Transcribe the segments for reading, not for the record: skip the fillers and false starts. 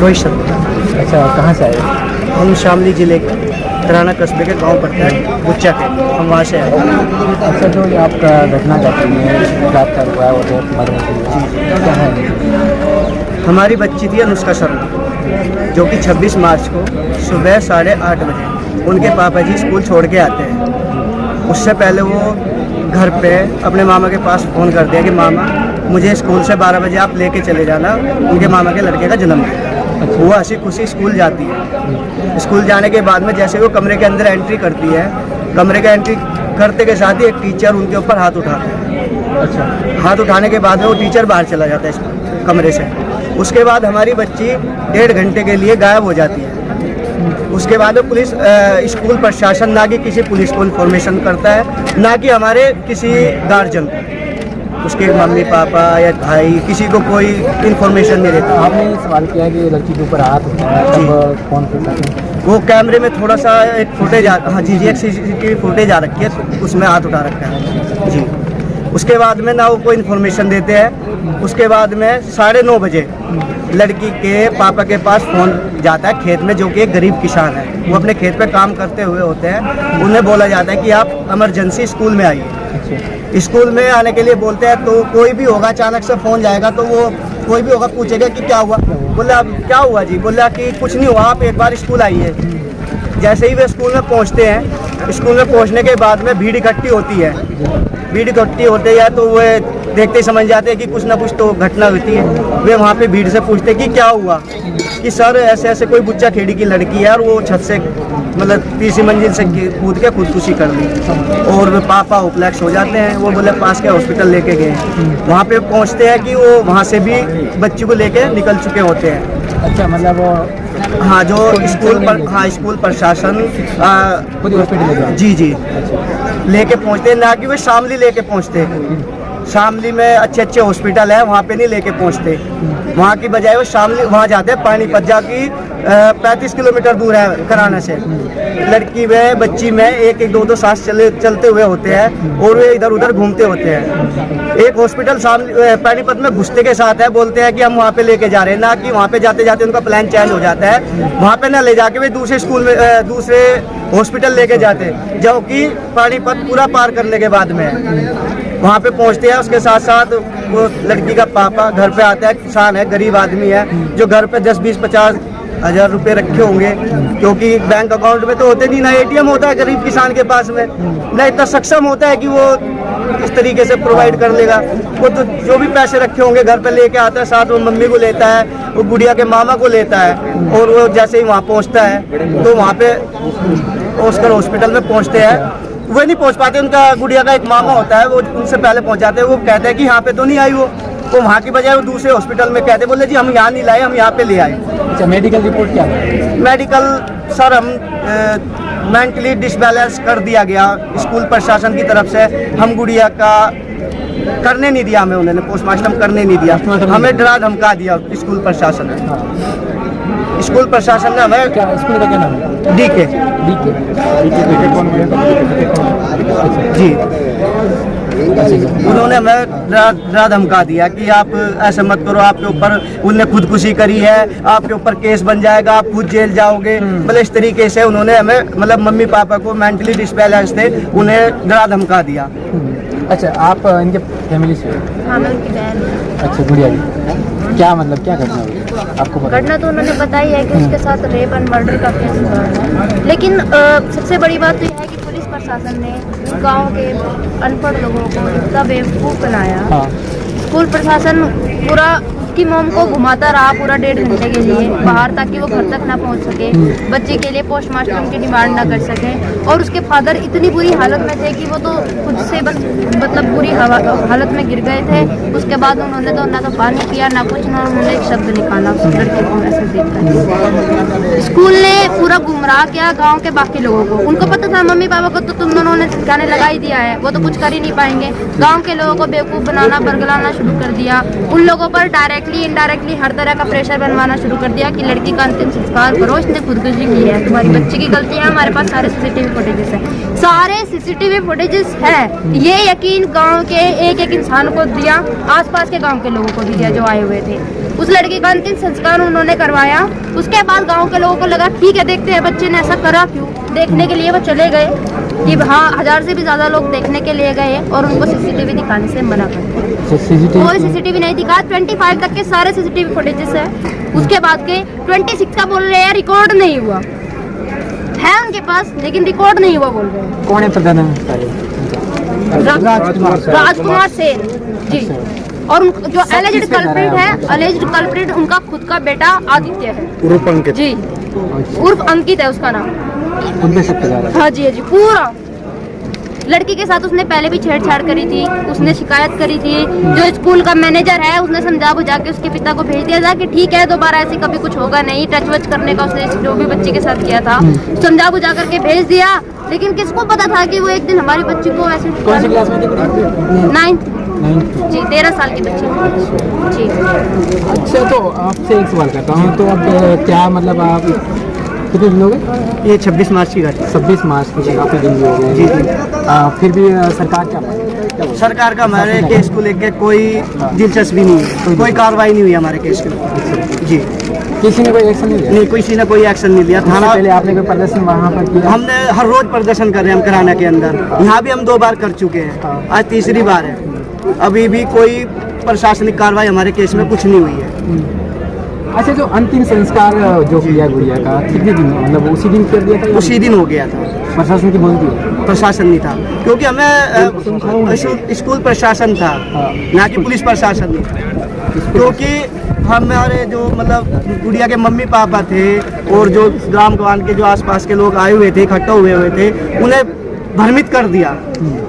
रोहित शर्मा। अच्छा, कहाँ से आए? हम शामली जिले के तराना कस्बे के गांव पड़ता है गुच्चा के, हम वहाँ से आए। अच्छा, जो ये आपका घटना घटी है, बलात्कार हुआ है और बहुत मरने की, क्या है? हमारी बच्ची थी अनुष्का शर्मा, जो कि 26 मार्च को सुबह 8:30 बजे उनके पापा जी स्कूल छोड़ के आते हैं। उससे पहले वो घर पे अपने मामा के पास फ़ोन कर दिया कि मामा मुझे स्कूल से 12 बजे आप लेके चले जाना, उनके मामा के लड़के का जन्मदिन है। वो हंसी खुशी स्कूल जाती है। स्कूल जाने के बाद में जैसे वो कमरे के अंदर एंट्री करती है, कमरे के एंट्री करते के साथ ही एक टीचर उनके ऊपर हाथ उठाता है। अच्छा, हाथ उठाने के बाद में वो टीचर बाहर चला जाता है इस कमरे से। उसके बाद हमारी बच्ची 1.5 घंटे के लिए गायब हो जाती है। उसके बाद पुलिस स्कूल प्रशासन ना कि किसी पुलिस को इन्फॉर्मेशन करता है, ना कि हमारे किसी गार्जियन को, उसके मम्मी पापा या भाई, किसी को कोई इन्फॉर्मेशन नहीं देता। आपने सवाल किया कि लड़की के ऊपर हाथ उठाया, तब कौन थे? वो कैमरे में थोड़ा सा एक फुटेज हाँ जी एक CCTV फुटेज आ रखी है, उसमें हाथ उठा रखा है जी। उसके बाद में ना वो कोई इन्फॉर्मेशन देते हैं। उसके बाद में 9:30 बजे लड़की के पापा के पास फ़ोन जाता है खेत में, जो कि एक गरीब किसान है, वो अपने खेत पे काम करते हुए होते हैं। उन्हें बोला जाता है कि आप इमरजेंसी स्कूल में आइए। स्कूल में आने के लिए बोलते हैं, तो कोई भी होगा, अचानक से फ़ोन जाएगा तो वो कोई भी होगा पूछेगा कि क्या हुआ। बोला क्या हुआ जी, बोला कि कुछ नहीं हुआ, आप एक बार स्कूल आइए। जैसे ही वे स्कूल में पहुंचते हैं, स्कूल में पहुंचने के बाद में भीड़ इकट्ठी होती है। भीड़ इकट्ठी होते हैं तो वे देखते ही समझ जाते हैं कि कुछ ना कुछ तो घटना होती है। वे वहाँ पे भीड़ से पूछते हैं कि क्या हुआ, कि सर ऐसे ऐसे कोई बुच्चा खेड़ी की लड़की है और वो छत से मतलब 30वीं मंजिल से कूद के खुदकुशी कर ली। और वे पापा उपलैक्स हो जाते हैं। वो बोले पास के हॉस्पिटल लेके गए। वहाँ पे पहुँचते हैं कि वो वहाँ से भी बच्ची को लेके निकल चुके होते हैं। अच्छा, मतलब हाँ, जो स्कूल पर हाँ स्कूल प्रशासन खुद हॉस्पिटल जी लेके पहुँचते हैं, ना कि वे शामली लेके पहुँचते हैं। शामली में अच्छे अच्छे हॉस्पिटल है, वहाँ पे नहीं लेके पहुँचते। वहाँ की बजाय वो शामली वहाँ जाते हैं पानीपत, जाकि 35 किलोमीटर दूर है कराना से। लड़की में बच्ची में एक 2 सांस चलते हुए होते हैं और वे इधर उधर घूमते होते हैं। एक हॉस्पिटल पानीपत में घुसते के साथ है, बोलते हैं कि हम वहाँ पे लेके जा रहे हैं, ना कि वहाँ पे जाते जाते उनका प्लान चेंज हो जाता है। वहाँ पे ना ले जाके वे दूसरे स्कूल में दूसरे हॉस्पिटल लेके जाते हैं, जो कि पानीपत पूरा पार करने के बाद में वहाँ पे पहुँचते हैं। उसके साथ साथ वो लड़की का पापा घर पे आता है, किसान है, गरीब आदमी है, जो घर पे 10, 20, 50 हज़ार रुपये रखे होंगे, क्योंकि बैंक अकाउंट में तो होते नहीं, ना ATM होता है गरीब किसान के पास में, ना इतना सक्षम होता है कि वो इस तरीके से प्रोवाइड कर लेगा। वो तो जो भी पैसे रखे होंगे घर पे लेके आता है, साथ वो मम्मी को लेता है, वो गुड़िया के मामा को लेता है। और वो जैसे ही वहाँ पहुँचता है तो वहाँ पे ऑस्कर हॉस्पिटल में पहुँचते हैं। वो नहीं पहुँच पाते, उनका गुड़िया का एक मामा होता है, वो उनसे पहले पहुँच जाते हैं। वो कहते हैं कि यहाँ पे तो नहीं आई वो वहाँ की बजाय वो दूसरे हॉस्पिटल में कहते, बोले जी हम यहाँ नहीं लाए, हम यहाँ पे ले आए। अच्छा, मेडिकल रिपोर्ट क्या है? मेडिकल सर हम मेंटली डिसबैलेंस कर दिया गया स्कूल प्रशासन की तरफ से। हम गुड़िया का करने नहीं दिया, हमें उन्होंने पोस्टमार्टम करने नहीं दिया, हमें डरा धमका दिया स्कूल प्रशासन ने। स्कूल प्रशासन ने हमें क्या स्कूल का क्या नाम है? DK जी, उन्होंने हमें डरा धमका दिया कि आप ऐसा मत करो, आपके ऊपर उनने खुदकुशी करी है, आपके ऊपर केस बन जाएगा, आप खुद जेल जाओगे। मतलब इस तरीके से उन्होंने हमें, मतलब मम्मी पापा को मेंटली डिसबैलेंस थे, उन्हें डरा धमका दिया। अच्छा, आप इनके फैमिली से? हाँ, मैं उनकी बहन। अच्छा, गुड़िया जी, क्या मतलब क्या घटना हुई आपको पता? घटना तो उन्होंने बताई है कि उसके साथ रेप एंड मर्डर का केस हुआ है, लेकिन सबसे बड़ी बात तो यह है कि पुलिस प्रशासन ने गांव के अनपढ़ लोगों को इतना बेवकूफ़ बनाया। हाँ। स्कूल प्रशासन पूरा उसकी मोम को घुमाता रहा पूरा 1.5 घंटे के लिए बाहर, ताकि वो घर तक ना पहुंच सके, बच्चे के लिए पोस्टमार्टम की डिमांड ना कर सके। और उसके फादर इतनी बुरी हालत में थे कि वो तो खुद से बस मतलब बुरी हालत में गिर गए थे। उसके बाद उन्होंने तो ना तो पानी पिया ना कुछ, ना उन्होंने एक शब्द निकाला उस लड़के को ऐसे देखकर। स्कूल ने पूरा गुमराह किया गाँव के बाकी लोगों को। उनको पता था मम्मी पापा को तो तुम दोनों ने ठिकाने लगा ही दिया है, वो तो कुछ कर ही नहीं पाएंगे। गाँव के लोगों को बेवकूफ़ बनाना, बरगलाना शुरू कर दिया। उन लोगों पर डायरेक्ट डायरेक्टली इनडायरेक्टली हर तरह का प्रेशर बनवाना शुरू कर दिया कि लड़की का अंतिम संस्कार करो, इसने खुदकुशी की है, तुम्हारी बच्ची की गलती है, हमारे पास सारे सीसीटीवी फुटेजेस है, सारे सीसीटीवी फुटेजेस है। ये यकीन गांव के एक एक इंसान को दिया, आसपास के गांव के लोगों को भी दिया जो आए हुए थे। उस लड़की का अंतिम संस्कार उन्होंने करवाया। उसके बाद गांव के लोगों को लगा ठीक है देखते हैं बच्चे ने ऐसा करा क्यों। देखने के लिए वो चले गए कि हाँ 1000 से भी ज्यादा लोग देखने के लिए गए और उनको सीसीटीवी दिखाने से मना कर दिया। कोई सीसीटीवी नहीं दिखा। 25 तक के सारे सीसीटीवी फुटेजेस है। उसके बाद के 26 का बोल रहे हैं रिकॉर्ड नहीं हुआ है उनके पास, लेकिन रिकॉर्ड नहीं हुआ बोल रहे हैं। कौन है प्रधान? राजकुमार सेन जी। और जो एलिज्ड कल्प्रिट है, एलिज्ड कल्प्रिट उनका खुद का बेटा आदित्य है उर्फ अंकित जी, उर्फ अंकित है उसका नाम। हाँ जी, हाँ जी। पूरा लड़की के साथ उसने पहले भी छेड़छाड़ करी थी, उसने शिकायत करी थी। जो स्कूल का मैनेजर है उसने समझा बुझा के उसके पिता को भेज दिया था कि ठीक है दोबारा ऐसे कभी कुछ होगा नहीं। टच वच करने का उसने जो भी बच्ची के साथ किया था समझा बुझा करके भेज दिया। लेकिन किसको पता था कि वो एक दिन हमारी बच्ची को ऐसे कौन सी क्लास में थी? 9th जी, 13 साल की बच्ची जी। अच्छा, तो आपसे एक सवाल करता हूँ, तो अब क्या मतलब आप कितने दिन हो गए? ये 26 मार्च की घटना। 26 मार्च की काफ़ी दिन भी हो गए। जी जी। फिर भी सरकार क्या सरकार का हमारे केस को लेकर कोई दिलचस्पी नहीं है, कोई कार्रवाई नहीं हुई हमारे केस के ऊपर जी। किसी ने कोई एक्शन नहीं लिया? नहीं, किसी ने कोई एक्शन नहीं लिया। थाना पहले आपने कोई प्रदर्शन वहाँ पर किया? हमने हर रोज प्रदर्शन कर रहे हैं हम कराना के अंदर। यहाँ भी हम 2 बार कर चुके हैं, आज तीसरी बार है। अभी भी कोई प्रशासनिक कार्रवाई हमारे केस में कुछ नहीं हुई है। अच्छा, जो अंतिम संस्कार जो किया गुड़िया का कितने दिन मतलब उसी दिन कर दिया था? उसी दिन हो गया था। प्रशासन की बोलती है? प्रशासन नहीं था क्योंकि हमें स्कूल प्रशासन था, ना कि पुलिस प्रशासन नहीं था। क्योंकि हमारे जो मतलब गुड़िया के मम्मी पापा थे और जो ग्राम गवान के जो आसपास के लोग आए हुए थे, इकट्ठा हुए थे, उन्हें भ्रमित कर दिया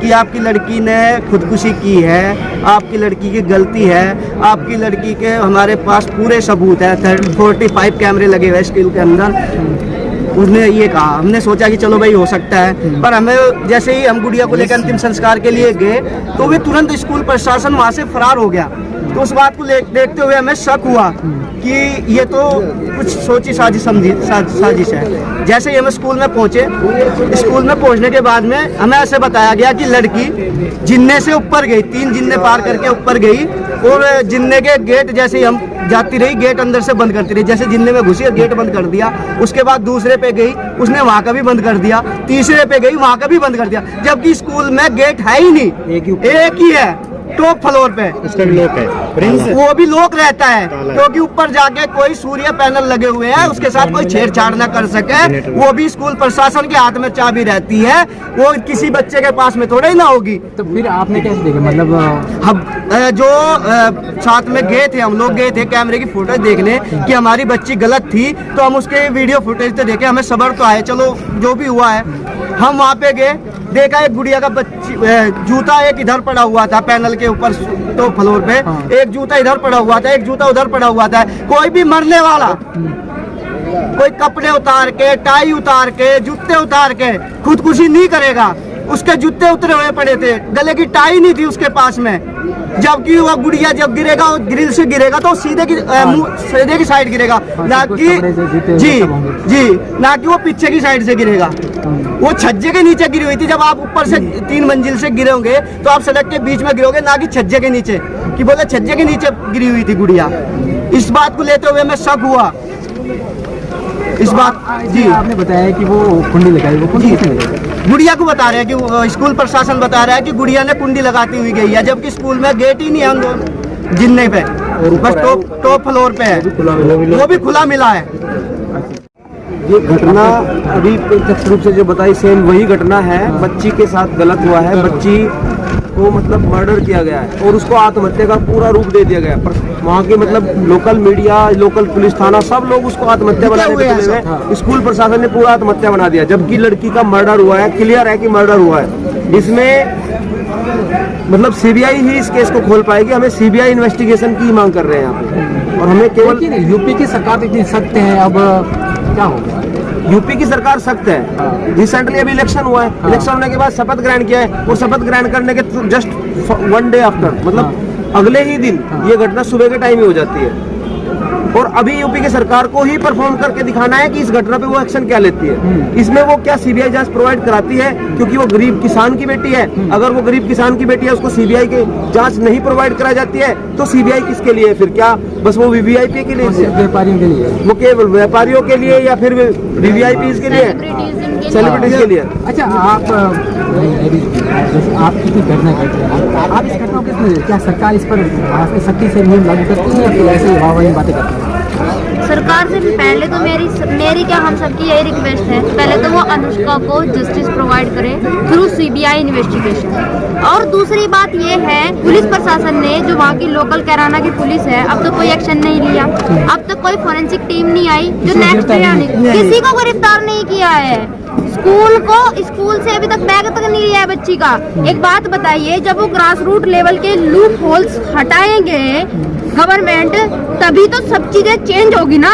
कि आपकी लड़की ने खुदकुशी की है, आपकी लड़की की गलती है, आपकी लड़की के हमारे पास पूरे सबूत है। 45 कैमरे लगे हुए स्कूल के अंदर। उसने ये कहा, हमने सोचा कि चलो भाई हो सकता है, पर हमें जैसे ही हम गुड़िया को लेकर अंतिम संस्कार के लिए गए तो वे तुरंत स्कूल प्रशासन वहाँ से फरार हो गया। तो उस बात को देखते हुए हमें शक हुआ कि ये तो कुछ सोची साजिश है। जैसे ही हम स्कूल में पहुंचे, स्कूल में पहुंचने के बाद में हमें ऐसे बताया गया कि लड़की जिन्ने से ऊपर गई, 3 जिन्ने पार करके ऊपर गई और जिन्ने के गेट जैसे ही हम जाती रही, गेट अंदर से बंद करती रही। जैसे जिन्ने में घुसी गेट बंद कर दिया। उसके बाद दूसरे पे गई, उसने वहाँ का भी बंद कर दिया। तीसरे पे गई, वहाँ का भी बंद कर दिया, जबकि स्कूल में गेट है ही नहीं, एक ही है टॉप फ्लोर पे। उसका भी लॉक है, वो भी लॉक रहता है क्योंकि ऊपर जाके कोई सूर्य पैनल लगे हुए हैं, उसके साथ कोई छेड़छाड़ ना कर सके। वो भी स्कूल प्रशासन के हाथ में चाबी रहती है, वो किसी बच्चे के पास में थोड़ा ही ना होगी। तो फिर आपने कैसे देखा? मतलब हम जो साथ में गए थे, हम लोग गए थे कैमरे की फुटेज देखने कि हमारी बच्ची गलत थी, तो हम उसके वीडियो फुटेज तो देखे, हमें सब्र तो आए, चलो जो भी हुआ है। हम वहाँ पे गए, देखा एक गुड़िया का जूता एक इधर पड़ा हुआ था पैनल के ऊपर तो फ्लोर पे, एक जूता इधर पड़ा हुआ था, एक जूता उधर पड़ा हुआ था। कोई भी मरने वाला कोई कपड़े उतार के, टाई उतार के, जूते उतार के खुदकुशी नहीं करेगा। उसके जूते उतरे हुए पड़े थे, गले की टाई नहीं थी उसके पास में, जबकि वो गुड़िया जब गिरेगा, वो ग्रिल से गिरेगा तो सीधे की साइड गिरेगा, ना कि जी ना कि वो पीछे की साइड से गिरेगा। वो छज्जे के नीचे गिरी हुई थी। जब आप ऊपर से 3 मंजिल से गिरोगे तो आप सड़क के बीच में गिरोगे, ना कि छज्जे के नीचे, कि बोले छज्जे के नीचे गिरी हुई थी गुड़िया। इस बात को लेते हुए मैं शक हुआ इस बात। जी, आपने बताया कि वो कुंडी लगाई, वो कुंडी किसने लगाई? गुड़िया को बता रहे हैं कि स्कूल प्रशासन बता रहा है कि गुड़िया ने कुंडी लगाती हुई गई है, जबकि स्कूल में गेट ही नहीं है हम जिन्ने पे, बस टॉप फ्लोर पे है, वो भी खुला मिला है। ये घटना अभी प्रत्यक्ष रूप से जो बताई सेम वही घटना है। बच्ची के साथ गलत हुआ है, बच्ची को मतलब मर्डर किया गया है और उसको आत्महत्या का पूरा रूप दे दिया गया है। वहाँ के मतलब लोकल मीडिया, लोकल पुलिस थाना, सब लोग उसको आत्महत्या बनाने के चले गए। स्कूल प्रशासन ने पूरा आत्महत्या बना दिया, जबकि लड़की का मर्डर हुआ है, क्लियर है कि मर्डर हुआ है। इसमें मतलब सीबीआई ही इस केस को खोल पाएगी। हमें सीबीआई इन्वेस्टिगेशन की मांग कर रहे हैं यहाँ पे, और हमें केवल यूपी की सरकार इतनी सख्त है, अब क्या होगा? यूपी की सरकार सख्त है। रिसेंटली अभी इलेक्शन हुआ है, इलेक्शन होने के बाद शपथ ग्रहण किया है, और शपथ ग्रहण करने के जस्ट 1 डे आफ्टर मतलब अगले ही दिन ये घटना सुबह के टाइम ही हो जाती है। और अभी यूपी की सरकार को ही परफॉर्म करके दिखाना है कि इस घटना पे वो एक्शन क्या लेती है। इसमें वो क्या सीबीआई जांच प्रोवाइड कराती है, क्योंकि वो गरीब किसान की बेटी है। अगर वो गरीब किसान की बेटी है, उसको सीबीआई की जांच नहीं प्रोवाइड कराई जाती है, तो सीबीआई किसके लिए है फिर? क्या बस वो वीवीआईपी के लिए, व्यापारियों के लिए, वो केवल व्यापारियों के लिए या फिर वीवीआईपी के लिए, सेलिब्रिटीज के लिए? अच्छा, आप जैसे आपकी भी घटना घट रही है, आप इस घटना को क्या सरकार इस पर सख्ती से नियम लागू करती है या फिर ऐसे वाह बातें करती है? सरकार से पहले तो मेरी क्या हम सबकी यही रिक्वेस्ट है, पहले तो वो अनुष्का को जस्टिस प्रोवाइड करे थ्रू सीबीआई इन्वेस्टिगेशन। और दूसरी बात ये है, पुलिस प्रशासन ने जो वहाँ की लोकल कैराना की पुलिस है, अब तो कोई एक्शन नहीं लिया। अब तक कोई फोरेंसिक टीम नहीं आई जो नेक्स्ट किसी को गिरफ्तार नहीं किया है। स्कूल से अभी तक बैग तक नहीं लिया है बच्ची का। एक बात बताइए, जब वो ग्रास रूट लेवल के लूप होल्स हटाएंगे गवर्नमेंट, तभी तो सब चीजें चेंज होगी ना।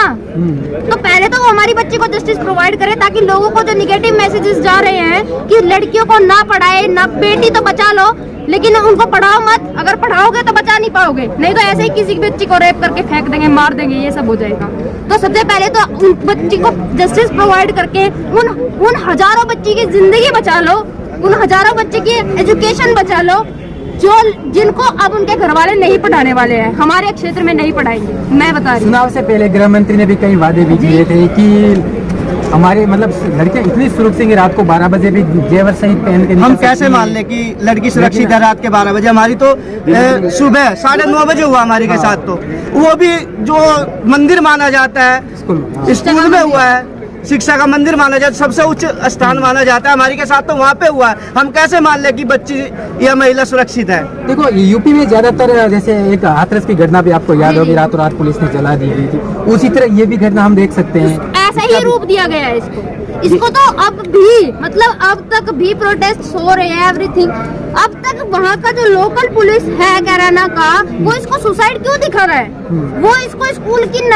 तो पहले तो वो हमारी बच्ची को जस्टिस प्रोवाइड करे, ताकि लोगों को जो निगेटिव मैसेजेस जा रहे हैं कि लड़कियों को ना पढ़ाए, ना बेटी तो बचा लो लेकिन उनको पढ़ाओ मत, अगर पढ़ाओगे तो बचा नहीं पाओगे, नहीं तो ऐसे ही किसी की बच्ची को रेप करके फेंक देंगे, मार देंगे, ये सब हो जाएगा। तो सबसे पहले तो उन बच्ची को जस्टिस प्रोवाइड करके उन हजारों बच्ची की जिंदगी बचा लो, उन हजारों बच्चे की एजुकेशन बचा लो जिनको अब उनके घर वाले नहीं पढ़ाने वाले हैं, हमारे क्षेत्र में नहीं पढ़ाएंगे। मैं बता रही हूँ, चुनाव से पहले गृह मंत्री ने भी कई वादे भी किए थे कि हमारे मतलब लड़कियां इतनी सुरक्षित हैं, रात को 12 बजे भी जेवर सहित पहन के हम कैसे मान लें कि लड़की सुरक्षित है रात के 12 बजे? हमारी तो सुबह 9:30 बजे हुआ हमारे के साथ, तो वो भी जो मंदिर माना जाता है स्कूल में हुआ है, शिक्षा का मंदिर माना जाता है, सबसे उच्च स्थान माना जाता है, हमारी के साथ तो वहाँ पे हुआ है। हम कैसे मान ले कि बच्ची या महिला सुरक्षित है? देखो, यूपी में ज्यादातर जैसे एक हाथरस की घटना भी आपको याद होगी, रातों रात पुलिस ने जला दी गई थी, उसी तरह ये भी घटना हम देख सकते हैं। ऐसा ही रूप दिया गया है इसको तो अब तक भी प्रोटेस्ट हो रहे हैं, एवरीथिंग। अब तक वहाँ का जो लोकल पुलिस है कैराना का, वो इसको सुसाइड क्यों दिखा रहा है? वो इसको स्कूल की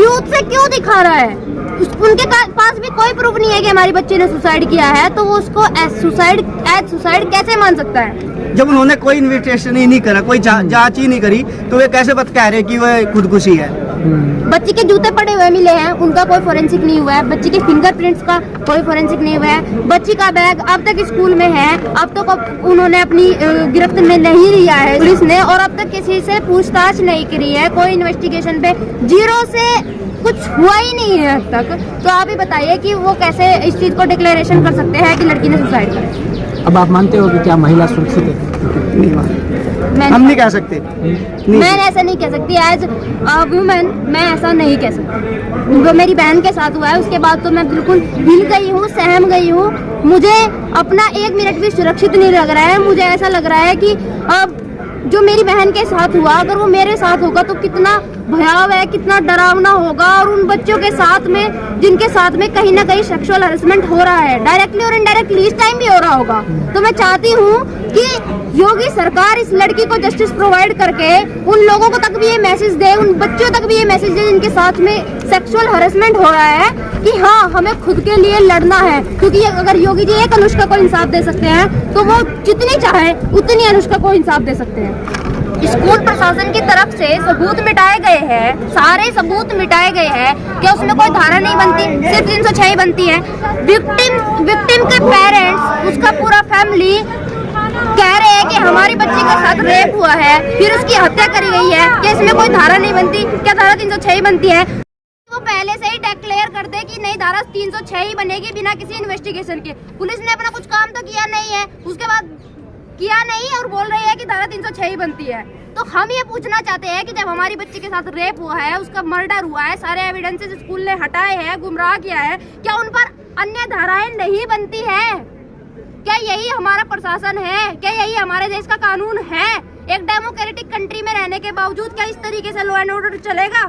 यूथ से क्यों दिखा रहा है? उनके पास भी कोई प्रूफ नहीं है कि हमारी बच्ची ने सुसाइड किया है, तो वो उसको एज सुसाइड कैसे मान सकता है? जब उन्होंने कोई इन्वेस्टिगेशन ही नहीं करा, कोई जांच ही नहीं करी, तो वे कैसे कह रहे कि वह खुदकुशी है? बच्ची के जूते पड़े हुए मिले हैं, उनका कोई फोरेंसिक नहीं हुआ है। बच्ची के फिंगरप्रिंट्स का कोई फोरेंसिक नहीं हुआ है। बच्ची का बैग अब तक स्कूल में है, अब तक उन्होंने अपनी गिरफ्त में नहीं लिया है पुलिस ने, और अब तक किसी से पूछताछ नहीं करी है। कोई इन्वेस्टिगेशन पे जीरो से कुछ हुआ ही नहीं है अब तक। तो आप ही बताइए कि वो कैसे इस चीज को डिक्लेरेशन कर सकते हैं कि लड़की ने सुसाइड किया? अब आप मानते हो कि क्या महिला सुरक्षित है? हम नहीं कह सकते। मैं ऐसा नहीं कह सकती, एज वुमेन मैं ऐसा नहीं कह सकती। जो मेरी बहन के साथ हुआ है उसके बाद तो मैं बिल्कुल हिल गई हूँ, सहम गई हूँ। मुझे अपना 1 मिनट भी सुरक्षित नहीं लग रहा है। मुझे ऐसा लग रहा है कि जो मेरी बहन के साथ हुआ, अगर वो मेरे साथ होगा तो कितना भयावह है, कितना डरावना होगा। और उन बच्चों के साथ में जिनके साथ में कहीं ना कहीं सेक्सुअल हरेसमेंट हो रहा है, डायरेक्टली और इनडायरेक्टली, इस टाइम भी हो रहा होगा। तो मैं चाहती हूँ कि योगी सरकार इस लड़की को जस्टिस प्रोवाइड करके उन लोगों को तक भी ये मैसेज दे, उन बच्चों तक भी ये मैसेज दे जिनके साथ में सेक्सुअल हरेसमेंट हो रहा है, कि हाँ हमें खुद के लिए लड़ना है। क्योंकि अगर योगी जी एक अनुष्का को इंसाफ दे सकते हैं, तो वो जितनी चाहे उतनी अनुष्का को इंसाफ दे सकते हैं। स्कूल प्रशासन की तरफ से सबूत मिटाए गए हैं, सारे सबूत मिटाए गए हैं, क्या उसमें कोई धारा नहीं बनती? सिर्फ 306 बनती है। विक्टिम के पेरेंट्स, उसका पूरा फैमिली कह रहे हैं कि हमारी बच्ची के साथ रेप हुआ है, फिर उसकी हत्या करी गई है, क्या इसमें कोई धारा नहीं बनती? क्या धारा 306 बनती है? वो पहले से ही डिक्लेयर कर दे कि नहीं, धारा 306 ही बनेगी बिना किसी इन्वेस्टिगेशन के। पुलिस ने अपना कुछ काम तो किया नहीं है, उसके बाद किया नहीं और बोल रही है कि धारा 306 ही बनती है। तो हम ये पूछना चाहते हैं कि जब हमारी बच्ची के साथ रेप हुआ है, उसका मर्डर हुआ है, सारे एविडेंसेस स्कूल ने हटाए हैं, गुमराह किया है, क्या उन पर अन्य धाराएं नहीं बनती है? क्या यही हमारा प्रशासन है? क्या यही हमारे देश का कानून है? एक डेमोक्रेटिक कंट्री में रहने के बावजूद क्या इस तरीके से लॉ एंड ऑर्डर चलेगा?